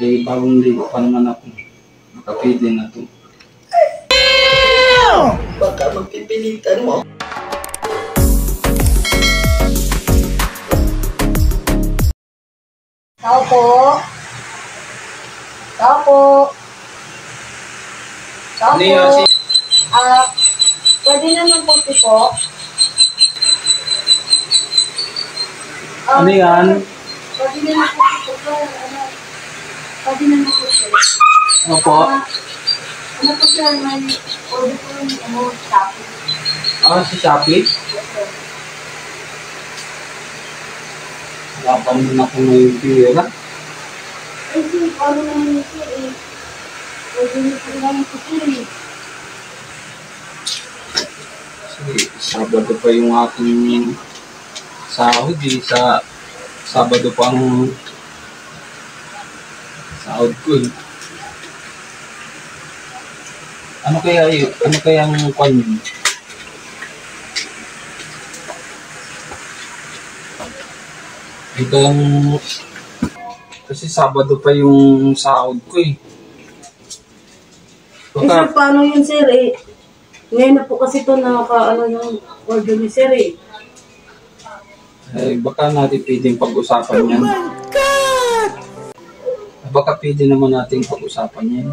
Eh, bagong ligo pa naman ako. Makapili na to. Baka magpipilitan mo. Tao po. Tao po. Tao Ano po. yun? Pwede naman po po. Ano yan? Pwede naman po po. Pwede naman po po. Ano po? Ano po sir, may order po yung Shopee. Si Shopee? Wala pa naman ako ng pera. Eh sir, paano naman yun sir eh? Pwede niyo po naman po sir eh. Kasi Sabado pa yung aking sahod eh. Sa Sabado pa ang sahod ko eh. Ano kaya yun? Ano kaya ang kwan yun? Ito ang... Kasi Sabado pa yung sahod ko eh. Eh sir, paano yun sir eh? Ngayon na po kasi ito nakaka-ano yung order ni sir eh. Eh, baka natin pwedeng pag-usapan yan. Oh my God! Baka pwede naman natin pag-usapan yan.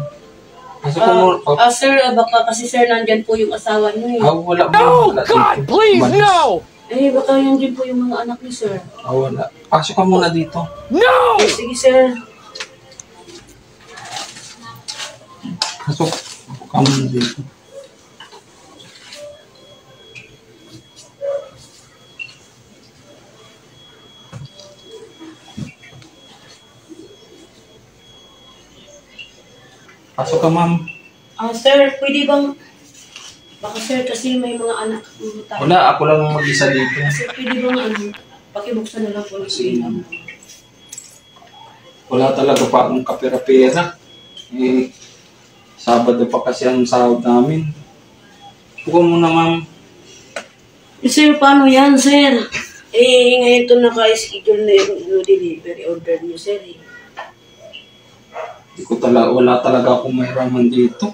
Kasi kung... Sir, baka kasi sir, nandyan po yung asawa niyo eh. wala ba? Oh God, please, no! Eh, baka yan din po yung mga anak niyo sir. Wala. Pasok ka muna dito. No! Eh, sige sir. Pasok ka muna dito. Pasok ka, ma'am. Sir, pwede bang... Baka sir, kasi may mga anak tayo. Wala, ako lang mag-isa dito. Sir, pwede bang pakibuksan na lang po yung Wala talaga pa akong kapera-pera. Eh, Sabado pa kasi ang sahod namin. Puko muna, ma'am. Sir, paano yan, sir? Eh, ngayon ito naka-schedule na yung delivery order niyo, sir. Wala talaga akong mahiraman dito.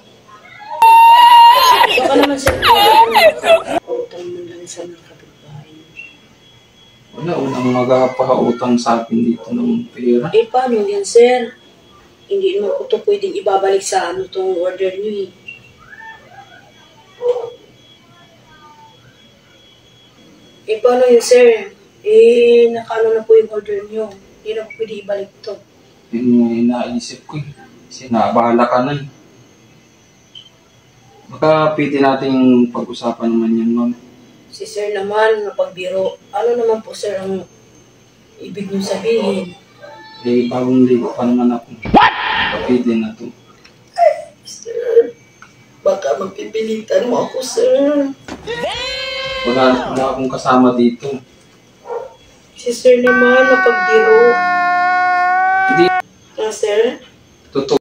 Baka naman, sir, utang mo lang sa mga kapitbahay. Walang magpapautang sa akin dito ng pera. Eh, paano yan, sir? Hindi naman ko ito pwedeng ibabalik sa itong order niyo, eh. Eh, paano yun, sir? Eh, nakano na po yung order niyo. Hindi na po pwede ibalik ito. Yun yung naisip ko eh. Kasi nabahala ka na eh. Baka pwede nating pag-usapan naman yan, ma'am. Si sir naman, napagbiro. Ano naman po, sir, ang ibig nyo sabihin? Eh, bagong ligo pa naman ako. What? Pwede na to. Sir, baka magpipilitan mo ako, sir. Wala akong kasama dito. Si sir naman, napagbiro. Hindi. Sir? Totoo.